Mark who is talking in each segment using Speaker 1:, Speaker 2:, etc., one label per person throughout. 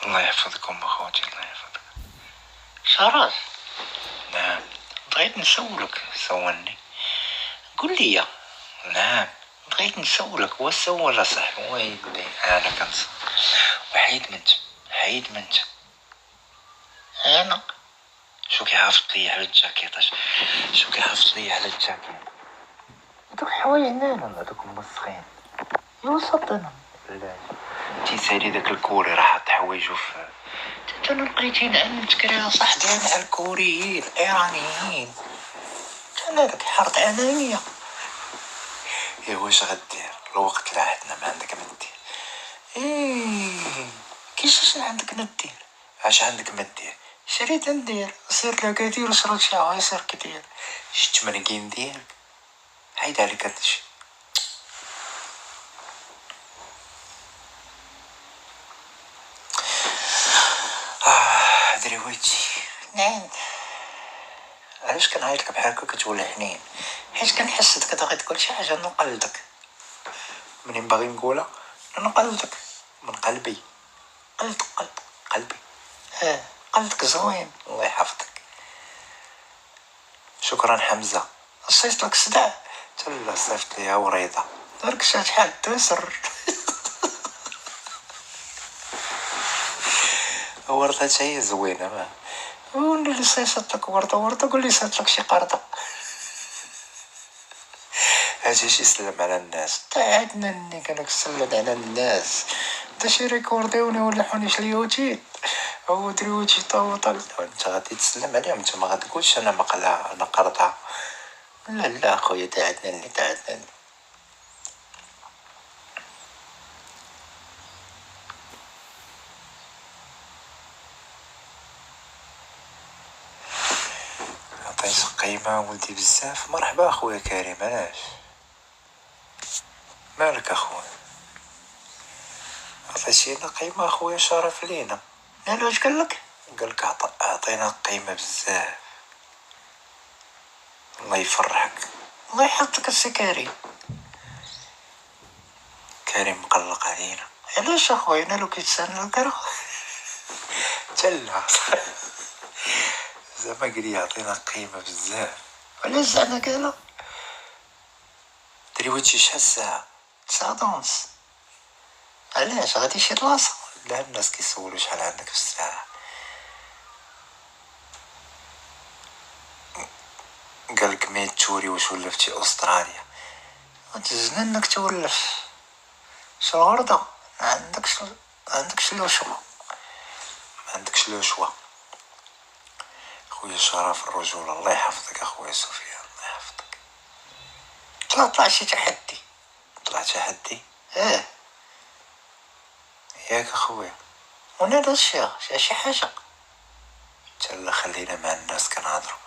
Speaker 1: الله يحفظكم اخوتي، الله يحفظك.
Speaker 2: شرف،
Speaker 1: نعم.
Speaker 2: بغيت نسولك.
Speaker 1: سولني.
Speaker 2: قول لي.
Speaker 1: نعم.
Speaker 2: بغيت نسولك، واش سول صاحبي؟
Speaker 1: ويلي انا كنص وحيد منت
Speaker 2: انا
Speaker 1: شو كيعرف لي على الجاكيطه، شو كيعرف لي على الجاكيط؟
Speaker 2: دوك الحوايج نانا هذوك موسخين يوسطنا.
Speaker 1: لا تيسالي داك الكوري راه حط حوايجو في
Speaker 2: انا لقيتين عندك يا صاحبي
Speaker 1: مع الكوريين الايرانيين.
Speaker 2: انا داك حرت انانيه.
Speaker 1: ايه واش غدير الوقت لا عندنا ما عندك ما دير.
Speaker 2: كيفاش عندك ندير؟
Speaker 1: اش عندك ما دير؟
Speaker 2: شريت ندير سير لاكادير وشريت شي عصير كتير.
Speaker 1: شت منكين ديالك حيد عليك هادشي. دريويتي.
Speaker 2: نعم.
Speaker 1: علاش كنعيط لك بحال هكا كتولي حنين؟
Speaker 2: حيت كنحسك كدا غتقول شي حاجه نقلدك.
Speaker 1: منين باغي نقولها؟
Speaker 2: نقلدك
Speaker 1: من قلبي.
Speaker 2: قلد
Speaker 1: قلبي.
Speaker 2: قلدك زوين.
Speaker 1: الله يحفظك. شكرا حمزه.
Speaker 2: صيفط لك صداع.
Speaker 1: تلا صيفط ليها وريضه.
Speaker 2: دارك شحال تسر.
Speaker 1: ورده هي زوينه ما
Speaker 2: قول لي صيفط لك ورده قول لي صيفط لك شي قرده.
Speaker 1: اجي شي سلم على الناس.
Speaker 2: عندنا اني كانك سلم على الناس. انت شي ريكورديوني ولا حونيش اليوتيوب هو دريوتي طوطل.
Speaker 1: انت غادي تسلم عليهم، انت ما غتقولش انا مقلا انا قرطه.
Speaker 2: لا خويا تعدني.
Speaker 1: عطيت قيمه ولدي بزاف. مرحبا اخويا كريم. علاش مالك اخويا؟ عطيتينا قيمه اخويا، شرف لينا.
Speaker 2: لا واش قالك؟
Speaker 1: قالك عطينا قيمه بزاف. الله يفرحك.
Speaker 2: الله يحفظك السي كريم.
Speaker 1: كريم مقلق علينا.
Speaker 2: علاش اخويا انا لو كيتسنى الكره
Speaker 1: تلا زعما قال لي يعطينا قيمه بزاف.
Speaker 2: علاش زعما قالها؟
Speaker 1: دريوتي شحال الساعه؟
Speaker 2: 9:11. علاش غادي شي راسه؟
Speaker 1: لا الناس كيسولوا شحال عندك في الساعه. قالك ميت توري واش ولفتي استراليا.
Speaker 2: تزن انك تولف شو غرضة. عندكش لو شو.
Speaker 1: ما عندكش لو شوا. خويا شرف الرجوله. الله يحفظك اخويا سفيان. الله يحفظك.
Speaker 2: طلع شي تحدي.
Speaker 1: طلع تحدي ياك اخويا.
Speaker 2: وانا هذا الشيء شي حاجه.
Speaker 1: تلا خلينا مع الناس كنهضروا.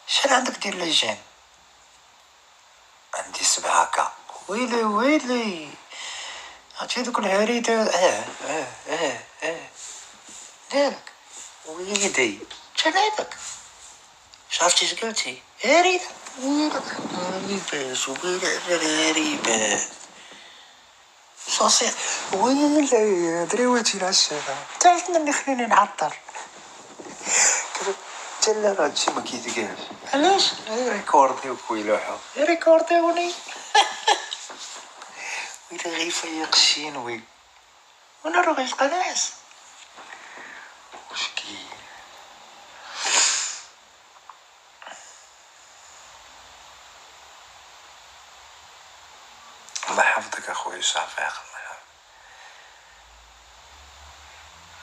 Speaker 2: شحال عندك ديال ليجين؟
Speaker 1: عندي 7K.
Speaker 2: ويلي عرفتي دوك الهريدة ديالك
Speaker 1: ويدي
Speaker 2: تنادك. شعرفتي اش قلتي؟ هريدة
Speaker 1: غريبة
Speaker 2: صاصي.
Speaker 1: ويلي دريوتي العشاء.
Speaker 2: تعرفنا اللي خليني نعطر.
Speaker 1: تلا راه هادشي ما كيتقالش.
Speaker 2: علاش؟
Speaker 1: ريكوردي ويلوحو.
Speaker 2: ريكورديوني.
Speaker 1: ويلي غيفيق الشينوي.
Speaker 2: وانا راه غيلقى ناعس.
Speaker 1: واش كاين؟ الله يحفظك اخويا شفيق. الله يحفظك.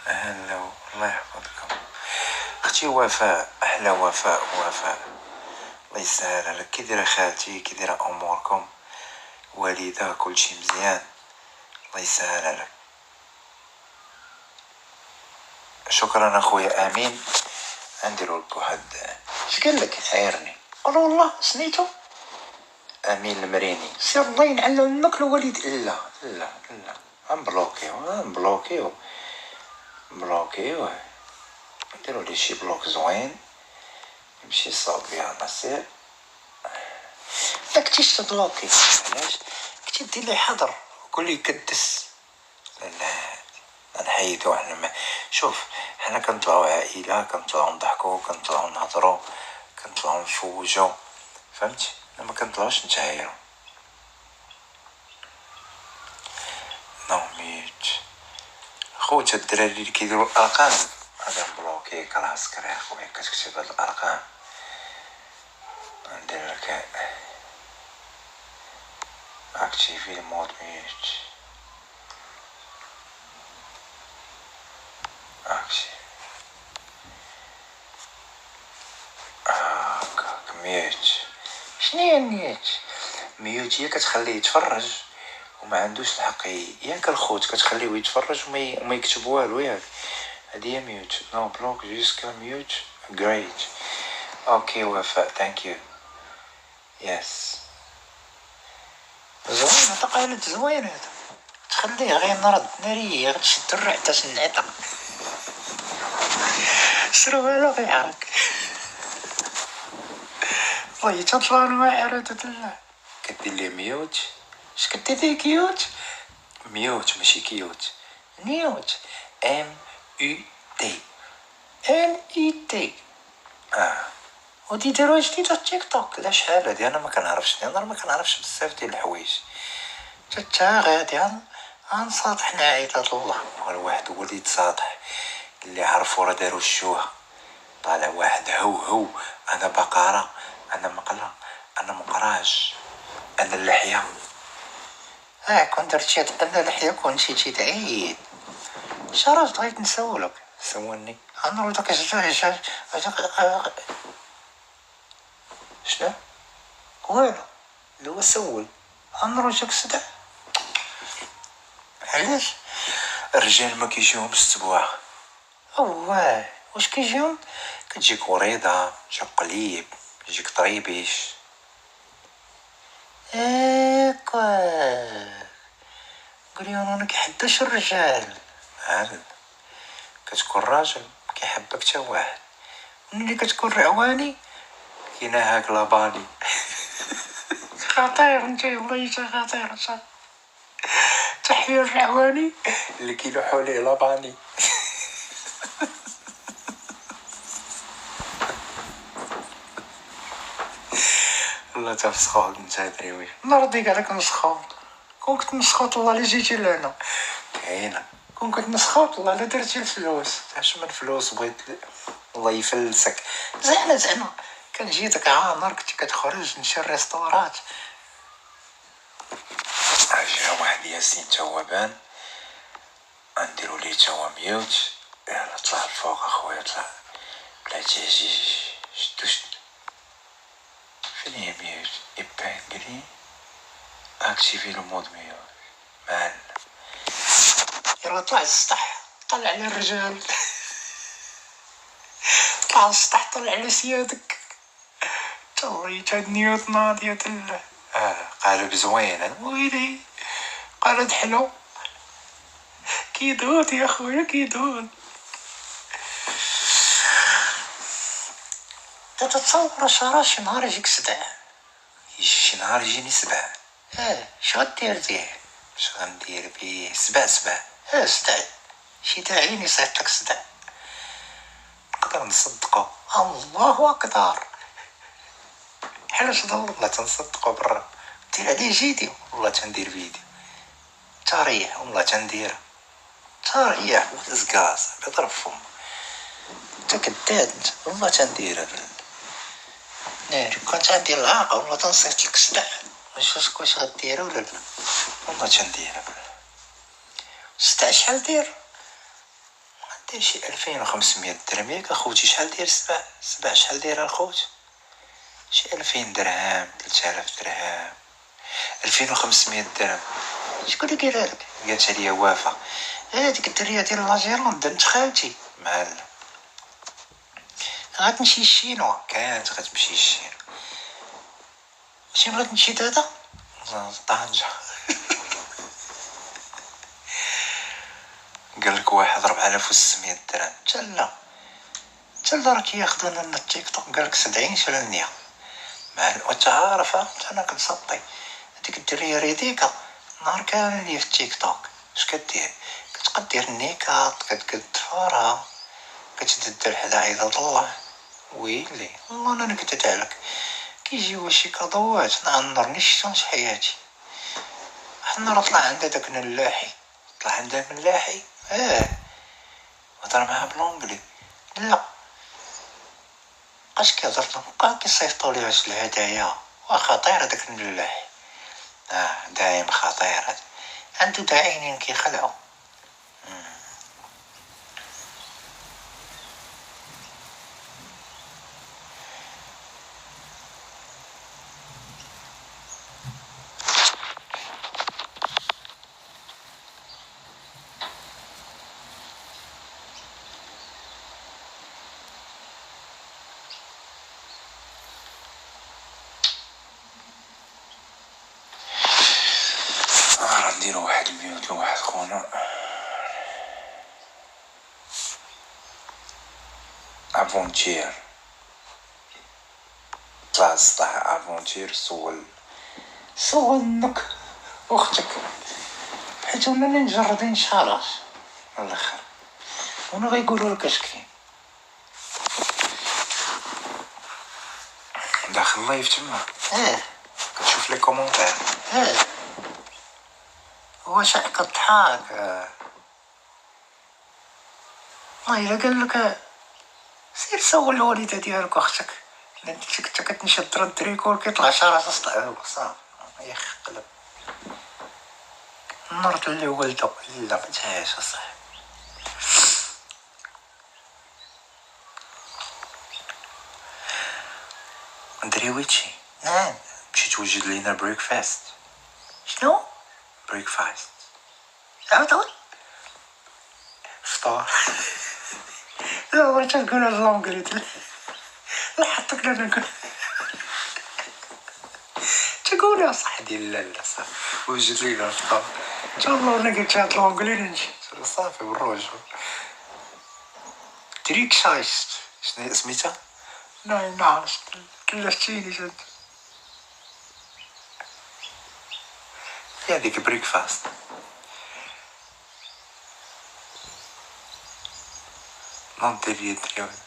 Speaker 1: هلا الله يحفظكم. اختي وفاء، احلى وفاء. الله يسهل عليك. كي دايره خالتي؟ كي دايره اموركم؟ والده كلشي مزيان؟ الله يسهل عليك. شكرا اخويا امين. نديرو لك واحد.
Speaker 2: اش قال لك؟
Speaker 1: عيرني.
Speaker 2: قال والله سنيتو
Speaker 1: امين المريني.
Speaker 2: سير الله ينعل امك الوالد.
Speaker 1: لا نبلوكيو نديرو لي شي بلوك زوين يمشي يصاوب فيها نصير.
Speaker 2: ما كنتيش تبلوكي.
Speaker 1: علاش؟
Speaker 2: كنتي دير لي حضر
Speaker 1: قول لي كدس. لا نحيد نحيدو شوف، حنا كنطلعو عائله، كنطلعو نضحكو، كنطلعو نهضرو، كنطلعو نفوجو، فهمتي؟ ما كنطلعوش نتعايرو. نوميت خوت الدراري اللي كيديروا الارقام هذا بلوكيك راسك راه خويا، كتكتب هاد الارقام ندير لك اكتيفي المود ميوت اكتيف هاكاك ميوت. شناهي ميوت؟ ميوت هي كتخليه يتفرج وما عندوش الحق ياك الخوت، كتخليه يتفرج وما يكتب والو ياك، هادي هي ميوت. نو بلوك جوسكا ميوت جريت. اوكي وفاء ثانك يو. يس زوين هذا، قالت زوين هذا، تخليه غير نرد ناريه غتشد الرعدة النعطة شرو والو غيعرك والله تطلع واعرة تتلا. كدير لي ميوت. اش كدير لي كيوت؟ ميوت ماشي كيوت، ميوت ام يو تي ام اي تي. ودي داروا جديد التيك توك. لا شحال هادي انا ما كنعرفش، انا ما كنعرفش بزاف ديال الحوايج، تا غادي غنصاطح عائلة الله. الواحد هو اللي يتصاطح، اللي عرفو راه دارو الشوها. طالع واحد هو انا بقرة، انا مقلة، انا مقراج، انا اللحية. كون درتي انا اللحية كون مشيتي تعيد. شرف بغيت نسولك. سولني. انا ردك شنو؟ والو اللي هو سول. انا ردك صدع. علاش؟ الرجال ما كيجيهمش السبوع. اواه واش كيجيهم؟ كتجيك وريضة، تجيك قليب، يجيك طريبيش. قولي انا كيحدش الرجال. عارف كتكون راجل كيحبك تا واحد، ملي كتكون رعواني كينهاك لاباني. خطير انت والله، خطير صح. تحية الرعواني اللي كيلوحوا ليه لاباني. والله تفسخوك نتا دريوي، نرضيك عليك نسخوط. كون كنت نسخوط الله اللي جيتي لهنا كاينه، كون كنت نسخوط الله لا درتي الفلوس. اش من فلوس بغيت الله يفلسك. زعما كان جيتك عامر كنت كتخرج نمشي الريستورات. جا واحد ياسين توابان نديرو ليه توا ميوت. يلا طلع الفوق اخويا طلع، بلاتي شدو فين هي ميوت؟ ابان قلي اكتيفي لو مود ميوت مان. يلا طلع السطح، طلع على الرجال. طلع السطح، طلع على سيادك. توريت هاد نيوت ناضية تلا. قالب زوين ويلي، قالت حلو كيدود يا خويا كيدود. تتصور شي نهار يجيك صداع، شي نهار يجيني سبع. شو غدير بيه؟ اش غندير بيه؟ سبع صداع، شي داعين يصيفط لك صداع. نقدر نصدقو. الله اكبر، حلاش والله تنصدقو برا. دير عليه فيديو، والله تندير فيديو تاريح، والله تندير تاريح وتزقاص بضرب فم. انت كداد انت، والله تندير ناري. كنت عندي العاقة والله تنصيفط لك صداع. واش غدير ولا لا؟ والله تندير صداع. شحال دير؟ دير شي 2500 درهم ياك اخوتي. شحال دير سبع شحال دير الخوت؟ شي 2000 درهم 3000 درهم 2500 درهم. شكون اللي قالها لك؟ قالتها لي وافا، هاديك الدريه ديال لاجيرون بنت خالتي معلم. غتمشي الشينوا، كانت غتمشي الشينوا. شنو بغات تمشي دابا؟ طنجة. قالك واحد 4600 درهم. تلا راك ياخدو لنا التيك توك. قالك 70% مع وانت عارفة انا كنصطي. هاديك الدرية ريديكا نهار كامل لي في التيك توك. اش كدير؟
Speaker 2: كتدير النيكات كتفارها كتدد حدا عباد الله ويلي والله انا نكدت عليك كيجيو شي كادوات نعمرني شفتهم في حياتي. واحد النهار طلع عندها داك النلاحي طلع عندها ملاحي هضر معاها بلونجلي لا اش كيهضر لهم بقى كيصيفطوا ليه واش الهدايا وخطير هذاك النلاحي دايم خطير هذا عنده دا عينين كيخلعوا. نديرو واحد الميوت لواحد خونا افونتير طلع سطح افونتير سولنك اختك حيت ولا نجردين شحالاش الاخر وانا غيقولوا لك اش كاين داخل لايف تما كتشوف لي كومونتير واش كضحك والله الا قال لك سير سول الوالده ديالك واختك انت كتنشد الدريكول كيطلع شعر صاحبي صافي يخلب النهار اللي ولده لا ما تهاش اصاحبي. دريويتشي نعم مشي توجد لينا بريكفاست. شنو بريكفاست؟ عاود فطار لا واش تقول الانجليزي لا حطك لنا نقول تقول يا صاحبي لا صافي وجد لينا الفطار ان شاء الله. انا قلت هاد الانجليزي نجي صافي بالروج تريك شايست شنو سميتها؟ نعم كلفتيني جد هذيك بريكفاست. نونتي بيدريون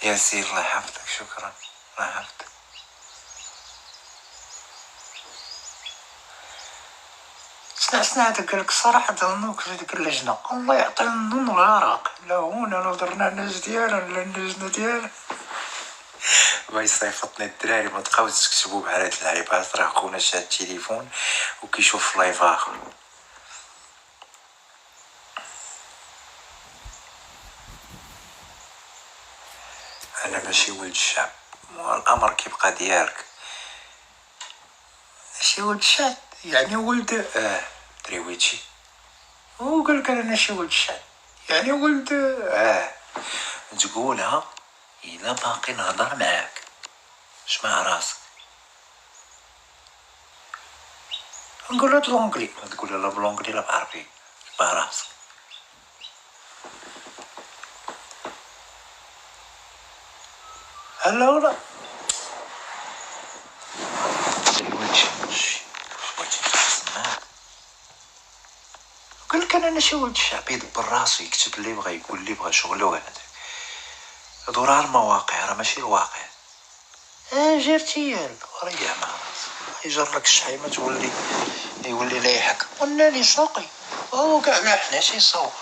Speaker 2: يا سير الله يحفظك شكرا الله يحفظك. سمعت داك الصراحة ظنوك ديك اللجنة الله يعطي النون والعراق لا هنا نهضرنا الناس ديالنا لا اللجنة ديالنا باغي يصيفطني الدراري ما تبقاوش تكتبوا بحال هاد اللعيبات راه خونا شاد التليفون وكيشوف في لايف اخر. انا ماشي ولد الشعب الامر كيبقى ديالك ماشي ولد الشعب يعني ولد دريويتشي وقالك انا ماشي ولد الشعب يعني ولد تقولها الا باقي نهضر معاك اسمع راسك نقولها بالونجلي تقولها لا بالونجلي لا بعربي اسمع راسك. هلا ولا قالك انا ماشي ولد الشعب يدبر راسو يكتب اللي بغا يقول اللي بغا شغلو هذاك هادو راه المواقع راه ماشي الواقع. جرتيال وريح مع راسك يجر لك الشحيمه تولي يولي لايحك قلنا لي ساقي هو كاع ما حناش يصور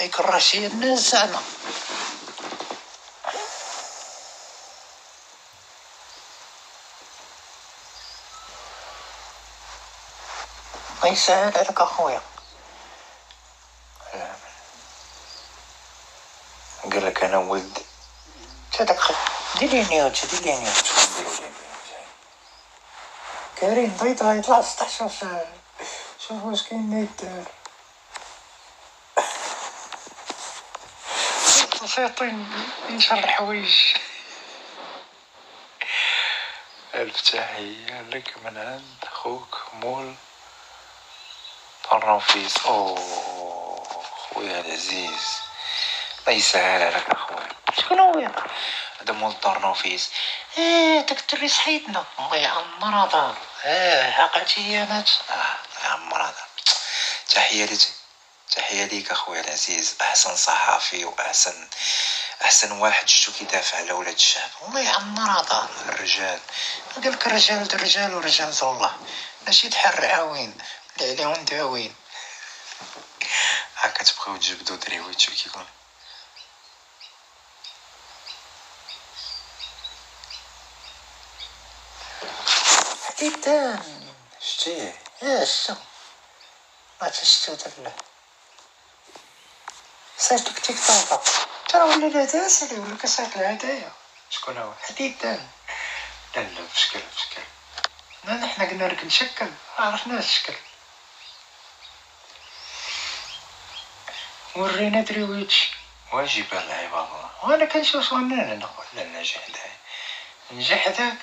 Speaker 2: يكره شي الناس زعما ما يساعد عليك اخويا. قال لك انا ولد هذاك ديري نيوت كريم بيض غيطلع سطح شوف واش كاين نيدار سيطين ينشر الحوايج. الف تحية لك من عند اخوك مول طرنفيس خويا العزيز الله يسهل عليك اخويا. شكون هو هذا مول طرنفيس داك الدري صحيتنا الله يعمر دار عقلتي انا
Speaker 1: يا عمر هذا. تحية ليك اخويا العزيز، احسن صحافي واحسن واحد شفتو كيدافع على ولاد الشعب.
Speaker 2: الله يعمر هذا
Speaker 1: الرجال.
Speaker 2: قال لك الرجال د الرجال ورجال د الله، ماشي تحر عاوين اللي عليهم داوين.
Speaker 1: كتبقاو تجبدو دريوي تشوف كيكون.
Speaker 2: حديدان
Speaker 1: شتيه
Speaker 2: شتو ما تشتو دابا سيرتك تيك توك ترى ولا داس اللي ولا كسرت الهدايا.
Speaker 1: شكون هو؟
Speaker 2: حديدان
Speaker 1: لا بشكل
Speaker 2: لا حنا قلنا لك نشكل عرفنا الشكل. ورينا دريويتش
Speaker 1: واجب العباد الله.
Speaker 2: وانا كنشوف وانا نقول
Speaker 1: لا نجح داي
Speaker 2: نجح داك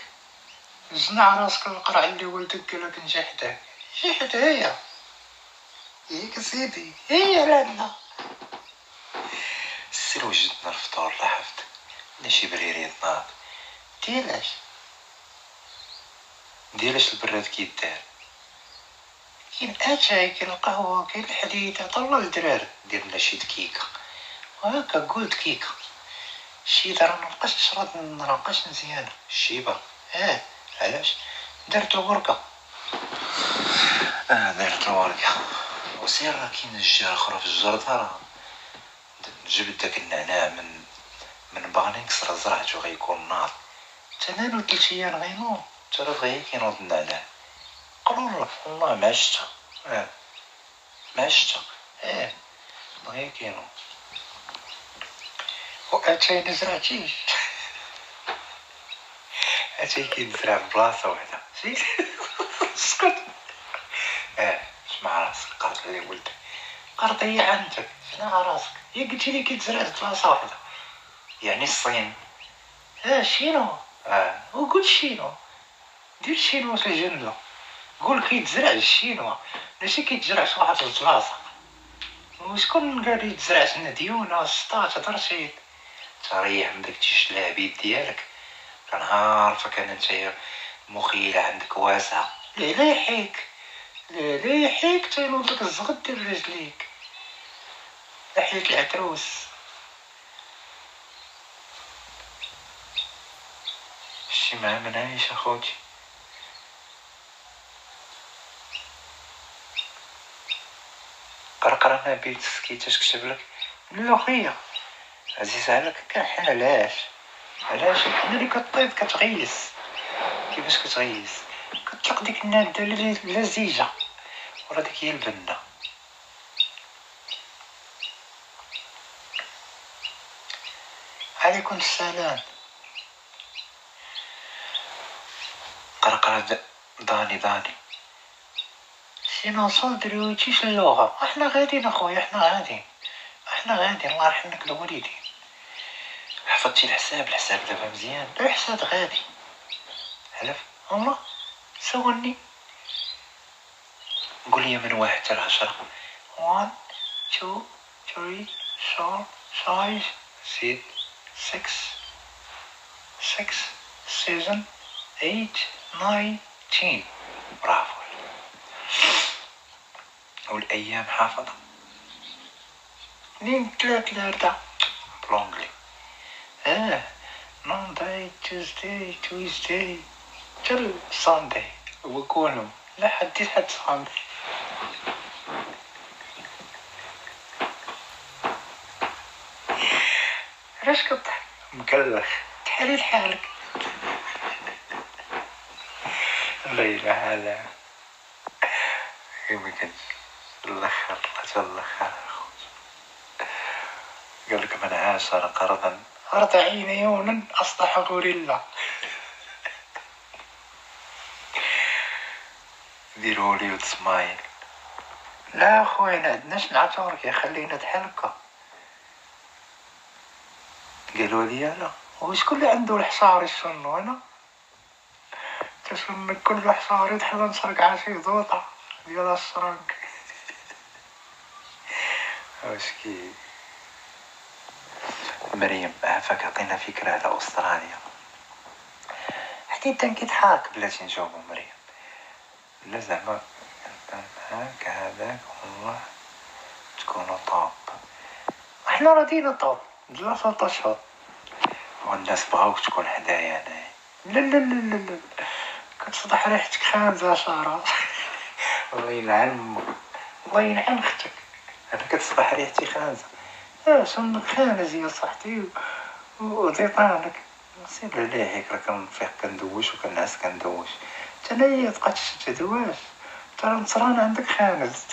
Speaker 2: زنع راسك القرع اللي ولدك قالك نجح داك نجح دايا ياك سيدي هي لنا.
Speaker 1: سير وجدنا الفطور لاحظت لا شي بريري ناض. ديالاش البراد كيدار؟
Speaker 2: كاين اتاي كاين القهوه كاين الحديد عطا الدراري.
Speaker 1: دير لنا شي دكيكه
Speaker 2: هاكا قلت كيكه شي دار نبقاش نشرب نرقص مزيانه
Speaker 1: الشيبه.
Speaker 2: علاش درتو ورقه
Speaker 1: درت ورقه وسير راه كاين الجار اخرى في الجرده راه جبت داك النعناع من باغي نكسر زرعته غيكون ناض.
Speaker 2: تنالو 3 ايام غينوض
Speaker 1: ترى بغا كينوض النعناع.
Speaker 2: قرر
Speaker 1: والله ما عشتها ما عشتها بغا كينوض.
Speaker 2: واتاي نزرعتيش
Speaker 1: اتاي كيتزرع بلاصه وحده
Speaker 2: اسكت
Speaker 1: اسمع راسك قالت لي ولدي
Speaker 2: قرضية عندك شنو راسك هي قلتي لي كيتزرع في بلاصه واحده
Speaker 1: يعني الصين.
Speaker 2: شينو وقول شينو دير شينو في الجنة قول كيتزرع الشينوا ماشي كيتزرع في واحد البلاصه. وشكون قال يتزرع في ديونا سطات درتي
Speaker 1: تريح من داك الشلابيد ديالك كنعرفك انا نتايا مخيله عندك واسعه.
Speaker 2: لا يحيك تينوض لك الزغد ديال رجليك لحية العتروس.
Speaker 1: شتي مع منايش اخوتي قرقرة نبيل سكيتاش كتب لك
Speaker 2: الملوخية
Speaker 1: عزيز عليك.
Speaker 2: كان حنا علاش حنا اللي كطيب كتغيس.
Speaker 1: كيفاش كتغيس؟
Speaker 2: كتطلق ديك النادة لزيجة
Speaker 1: ورا ديك هي البنة.
Speaker 2: عليكم السلام.
Speaker 1: قرقرة داني
Speaker 2: شنو صدري ويتيش اللغة. احنا غاديين اخويا احنا غاديين الله يرحم لك الوالدين.
Speaker 1: حفظتي الحساب دابا مزيان؟
Speaker 2: الحساب غادي
Speaker 1: حلف
Speaker 2: والله سولني
Speaker 1: قول لي من 1 حتى 10.
Speaker 2: 1 2 3 4 5
Speaker 1: 6
Speaker 2: 6 6 7 8 9 10.
Speaker 1: برافو. والايام حافظه؟
Speaker 2: من 3 ل4
Speaker 1: بلونجلي.
Speaker 2: Monday Tuesday Tuesday till Sunday وكونوا لا حديت حد Sunday. علاش كضحك
Speaker 1: مكلخ
Speaker 2: تحالي حالك
Speaker 1: الليلة هذا يمكن الاخر قال لك من عاشر قرضا
Speaker 2: 40 يوما أصبح غوريلا.
Speaker 1: ديرولي وتسمايل.
Speaker 2: لا خويا عندناش نعتورك يا خلينا تحلقة.
Speaker 1: قالوا لي انا
Speaker 2: وشكون اللي عنده الحصار يسنو انا تسن كل حصار يدحل نسرق عاشي ضوطة ديال السرنك.
Speaker 1: واشكي مريم عافاك عطينا فكرة على أستراليا.
Speaker 2: حتى كيضحك
Speaker 1: بلاتي نجاوبو مريم. لا زعما معاك هذاك والله تكونوا طاب.
Speaker 2: احنا راضيين طاب 3 اشهر
Speaker 1: والناس بغاوك تكون حدايا انايا.
Speaker 2: لا لا لا لا لا كتصبح ريحتك خانزة شارة.
Speaker 1: الله يلعن امك.
Speaker 2: الله يلعن اختك.
Speaker 1: انا كتصبح ريحتي خانزه.
Speaker 2: سمك خانز يا صاحبي وزيطانك.
Speaker 1: سير عليك راه كنفيق كندوش وكنعس كندوش.
Speaker 2: تنايا تبقى تشد دواش ترى نصران عندك خانز.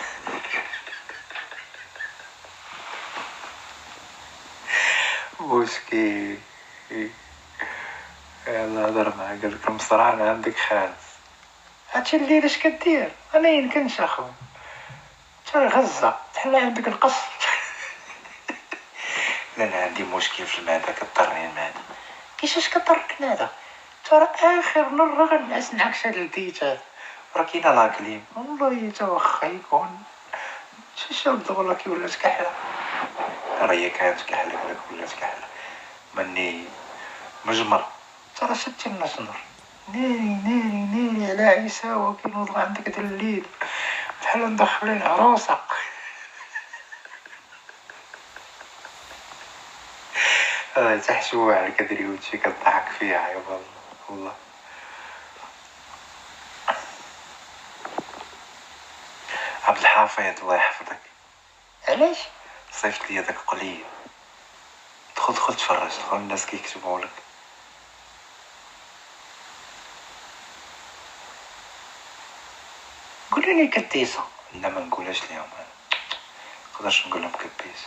Speaker 1: مشكل. يلا هضر معاه قالك المصران عندك خانز.
Speaker 2: هادشي الليل اش كدير انا يمكنش اخو ترى غزة تحل عندك القصر.
Speaker 1: لا انا عندي مشكل في المعده كضرني المعده.
Speaker 2: كيفاش كضرك المعدة؟ ترى اخر مرة غنعس معاك شاد الديتات
Speaker 1: راه كاينه لاكليم.
Speaker 2: والله تا واخا يكون شي شاب والله كي ولات كحلة.
Speaker 1: راه هي كانت كحله ولا ولات كحله مني مجمر.
Speaker 2: ترى شتي النجنر ناري ناري ناري على عيسى كي نوض عندك هاد الليل بحال مدخلين عروسة.
Speaker 1: تحشوه على كدري وشي كضحك فيها يا والله. عبد الحافظ الله يحفظك.
Speaker 2: علاش؟
Speaker 1: صيفط لي داك قليل. دخل تفرج دخل الناس كيكتبوا لك.
Speaker 2: قولي لي كديسة.
Speaker 1: لا ما نقولهاش ليهم انا نقدرش نقول لهم كبيس.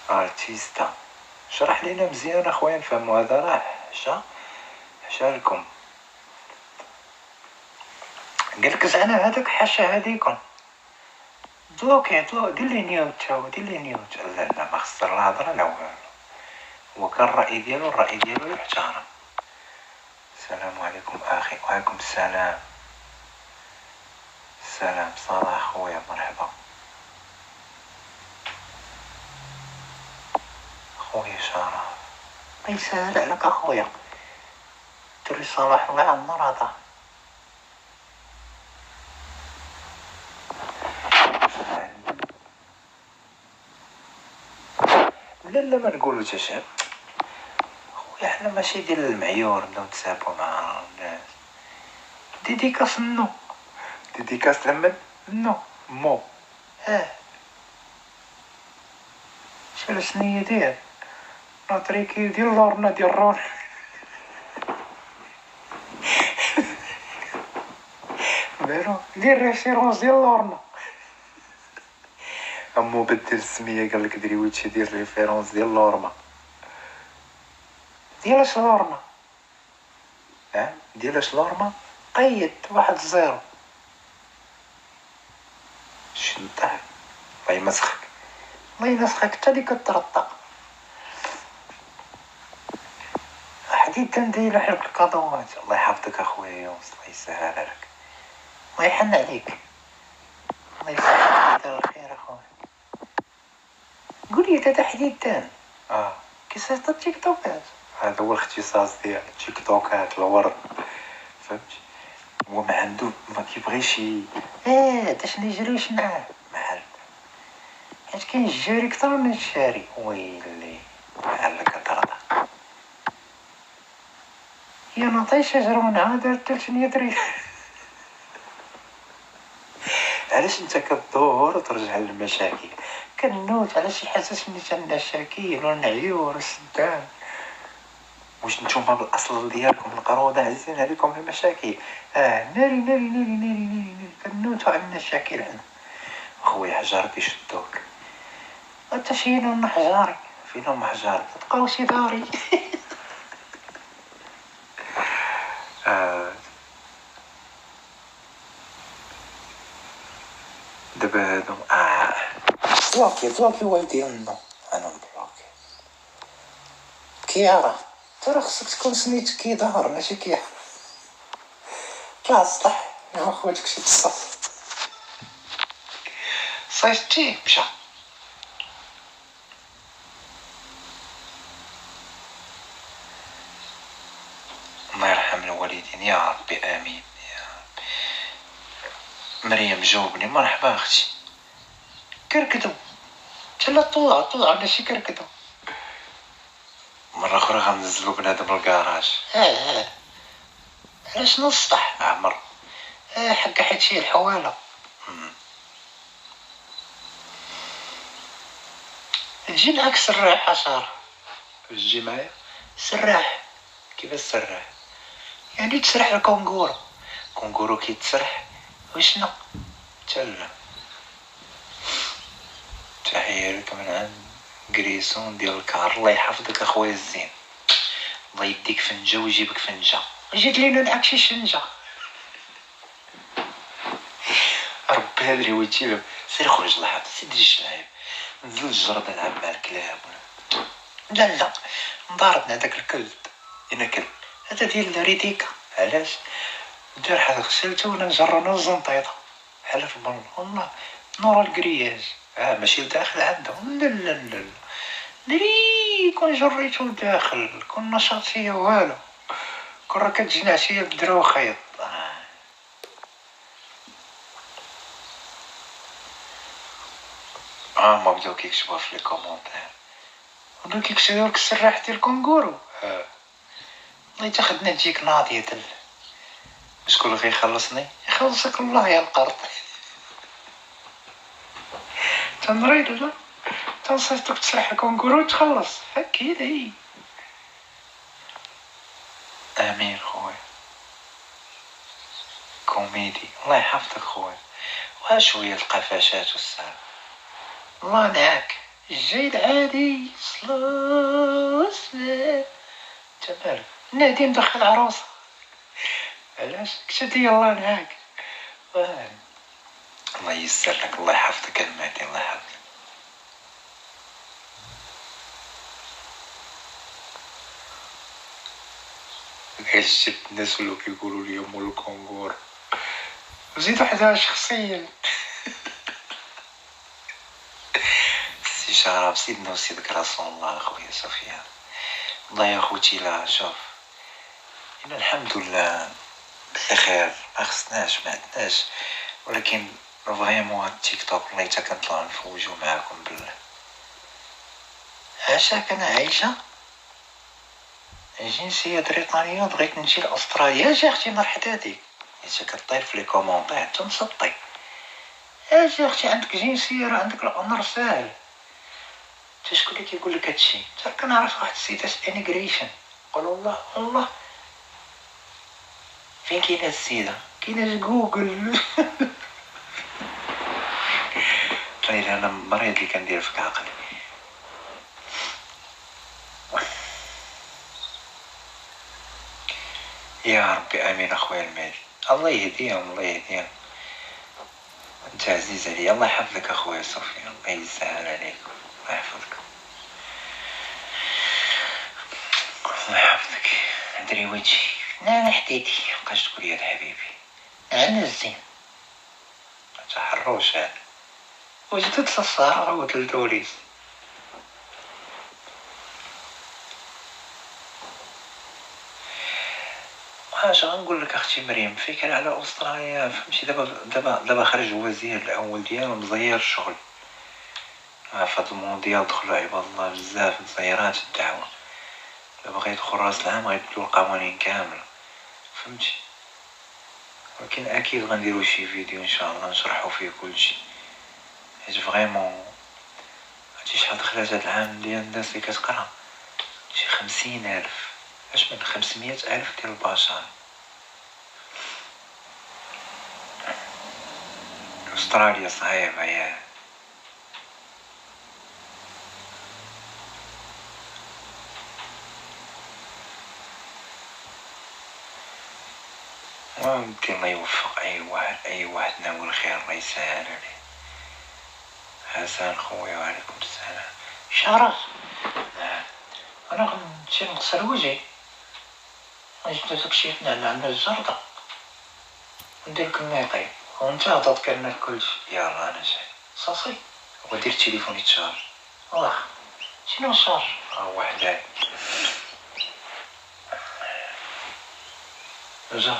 Speaker 1: ارتيستا شرح لينا مزيان اخويا نفهموا هذا راه حشا لكم.
Speaker 2: قالك زعما هذاك حاشا هذيكم بلوكي دير لي نيوت تاو دير لي نيوت.
Speaker 1: لا ما خسر لا هضره لا والو. هو كان الراي ديالو يحترم. السلام عليكم اخي. وعليكم السلام. السلام صلاح خويا مرحبا خويا شرف.
Speaker 2: يسهل عليك اخويا دري صلاح الله يعمر هذا.
Speaker 1: لا ما نقولوا حتى شي خويا حنا ماشي ديال المعيور نبداو نتسابوا مع الناس.
Speaker 2: ديديكاس نو
Speaker 1: ديديكاس لمن
Speaker 2: نو
Speaker 1: مو.
Speaker 2: شال السنية ديال ناطريكي ديال لورنا ديال رون. بيرو ديال ريفيرونس ديال لورنا.
Speaker 1: امو بدل السميه قال لك دري ويتشي ديال ريفيرونس ديال لورما.
Speaker 2: ديال اش لورنا؟
Speaker 1: ديال اش لورما؟
Speaker 2: قيد 1-0.
Speaker 1: شنو الضحك الله يمسخك.
Speaker 2: الله ينسخك حتى اللي كترطق حديد تندير حلق الكادوات.
Speaker 1: الله يحفظك اخويا يونس الله يسهل عليك.
Speaker 2: الله يحن عليك. الله يسهل عليك الخير اخويا. قولي هذا حديد تان كيفاش التيك توكات.
Speaker 1: هذا هو الاختصاص ديال تيك توكات الورد فهمتي. هو ما عنده ما كيبغيش
Speaker 2: باش ما يجريش معاه
Speaker 1: محل
Speaker 2: حيت كاين الجاري كثر من الشاري.
Speaker 1: ويلي بحال كترضى.
Speaker 2: يا نعطي شجرة ونعا دارت 300 ريال.
Speaker 1: علاش انت كدور وترجع للمشاكل؟
Speaker 2: كنوت على شي حاسسني تنشاكين ونعيور وسدان.
Speaker 1: واش نتوما بالاصل ديالكم القروضه عزيزين عليكم المشاكل؟
Speaker 2: ناري ناري ناري ناري ناري كنوتو على المشاكل حنا.
Speaker 1: خويا حجارك يشدوك.
Speaker 2: انت شينا حجاري
Speaker 1: فينهم حجارك؟
Speaker 2: تبقاو شي داري.
Speaker 1: دابا هادو
Speaker 2: بلوكي وايف ديالنا.
Speaker 1: انا مبلوكي.
Speaker 2: كيارا ترى خصك تكون سميتك كيدار ماشي كيارا. طلع السطح يا خواتك شي تصف صيفطتيه مشى.
Speaker 1: يا ربي امين يا ربي. مريم جاوبني. مرحبا اختي.
Speaker 2: كركدو تلا طلع ماشي كركدو.
Speaker 1: مرة أخرى غنزلو بنادم للكراج.
Speaker 2: علاش نسطح
Speaker 1: عمر.
Speaker 2: حق حيت شي الحواله. تجي معاك سراح حشرة.
Speaker 1: تجي معايا
Speaker 2: سراح
Speaker 1: كيفاش سراح؟
Speaker 2: يعني تسرح الكونغورو.
Speaker 1: كونغورو كيتسرح؟
Speaker 2: وشنو؟
Speaker 1: تلا. تحية لك من عند كريسون ديال الكار. الله يحفظك اخويا الزين. الله يديك فنجة ويجيبك فنجة.
Speaker 2: جيت لينا معاك شي شنجة.
Speaker 1: ربي هادري ويتي. سير خرج لحظة. سير ديش لعب. نزل الجرد نلعب مع الكلاب.
Speaker 2: لا مضاربنا داك الكلب.
Speaker 1: انا كلب
Speaker 2: هذا ديال ريديكا.
Speaker 1: علاش؟
Speaker 2: دار حدا غسلته وانا نجرنا الزنطيطه.
Speaker 1: حلف بالله.
Speaker 2: والله نور الكرياج.
Speaker 1: ماشي لداخل عندهم.
Speaker 2: لا دري كون جريتو لداخل كون نشاط فيا والو. كون راك كتجنع شي بدرا خيط.
Speaker 1: ما بداو كيكتبوها في لي كومونتير.
Speaker 2: بداو كيكسروا لك السراح ديال الكونغورو. والله تاخدنا تجيك ناضيه دل.
Speaker 1: شكون اللي غيخلصني؟
Speaker 2: يخلصك الله يا القرط. تنريد لا تنصيفطك تسرح الكونغورو تخلص اكيد هي.
Speaker 1: امين خويا. كوميدي. الله يحفظك خويا. وشوية القفشات والسلام.
Speaker 2: الله معاك. الجيد عادي سلام.
Speaker 1: تمام.
Speaker 2: نادي مدخل عروسه. علاش كتدي الله معاك.
Speaker 1: الله يسر لك. الله يحفظك المهدي. الله يحفظك. شفت الناس ولاو كيقولوا لي مول الكونغور.
Speaker 2: زيد وحدها شخصيا.
Speaker 1: سي شراب سيدنا وسيدك رسول الله اخويا سفيان. الله يا خوتي. لا شوف إن الحمد لله بخير. ما خصناش ما عندناش. ولكن فريمون هاد التيك توك والله حتى كنطلعو نفوجو معاكم بالله.
Speaker 2: عاشاك انا عايشه جنسيه بريطانيه بغيت نمشي لاستراليا. اجي اختي مرحباتي.
Speaker 1: انت كطير في لي كومونتير
Speaker 2: تنسطي. اجي اختي عندك جنسيه راه عندك الامر ساهل. انت شكون اللي كيقول لك هادشي؟ حتى كنعرف واحد السيده انيغريشن. قول الله
Speaker 1: فين كاينه السيده؟
Speaker 2: كاينه جوجل.
Speaker 1: طيب انا مريض اللي كندير فيك عقلي. يا ربي امين اخويا المال. الله يهديهم. الله يهديهم. انت عزيز عليا. الله يحفظك اخويا سفيان. الله يسهل عليك. الله يحفظك. الله يحفظك. ادري وجهي.
Speaker 2: انا حديتي
Speaker 1: مابقاش تقول يا حبيبي.
Speaker 2: انا الزين.
Speaker 1: تحروش هذا.
Speaker 2: وجدت الصار عود الدوليس.
Speaker 1: واش غنقول لك اختي مريم؟ فكرة على استراليا فهمتي. دابا خرج الوزير الاول ديالو مزير الشغل. فهاد المونديال دخلوا عباد الله بزاف مزيرات الدعوه. دابا غيدخل راس العام غيبدلوا القوانين كامله فهمتي. ولكن اكيد غنديروا شي فيديو ان شاء الله نشرحوا فيه كلشي. حيت فريمون عرفتي شحال دخلات هاد العام ديال الناس اللي كتقرا؟ شي 50,000. اش من 500,000 ديال البشر. استراليا صعيبه يا. ويمكن الله يوفق اي واحد ناوي الخير. الله يسهل عليه. حسن خويا. وعليكم السلام.
Speaker 2: شرف. انا غنمشي نغسل وجهي. غنجبد داكشي نعناع من الجردة وندير لك الميطي وانت عطات كلنا كلشي.
Speaker 1: يلا انا جاي.
Speaker 2: صافي.
Speaker 1: ودير التليفون يتشارج.
Speaker 2: واخا شنو الشارج؟
Speaker 1: واحد جاي.
Speaker 2: جا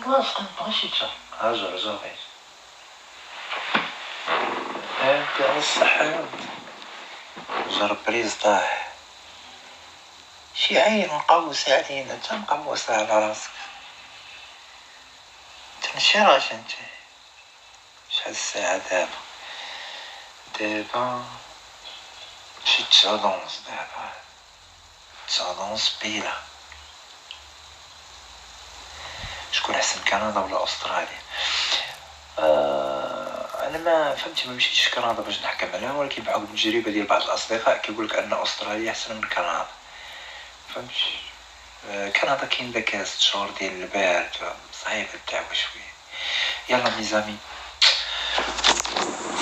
Speaker 2: واش ماشي جا هاجر جا غير انت على الصحة جرب بريز طاح شي عين مقوس علينا انت مقوس على راسك تمشي راش انت شحال الساعة دابا شي 9:11 دابا 9:11 بيلا شكون احسن كندا ولا استراليا؟ انا ما فهمتش ما مشيتش كندا باش نحكم عليها ولكن بحكم التجربه ديال بعض الاصدقاء كيقول لك ان استراليا احسن من كندا فهمتش كندا كاين داك 6 شهور ديال البرد صعيب الدعوه شويه يلا ميزامي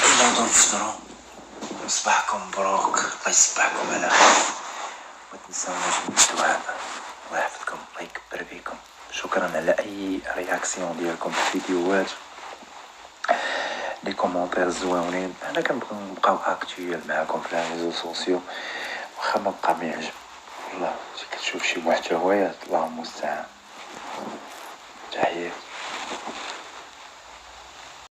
Speaker 2: يلا نضرب فطرو صباحكم مبروك الله يصبحكم على خير ما تنساوناش من الدعاء الله يحفظكم الله يكبر بيكم شكرا على اي رياكسيون ديالكم في الفيديوهات لي كومونتير زوينين انا كنبغيو نبقاو اكتويل معاكم في الريزو سوسيو واخا ما بقى ما يعجب والله كتشوف شي واحد هوايات اللهم المستعان تحيات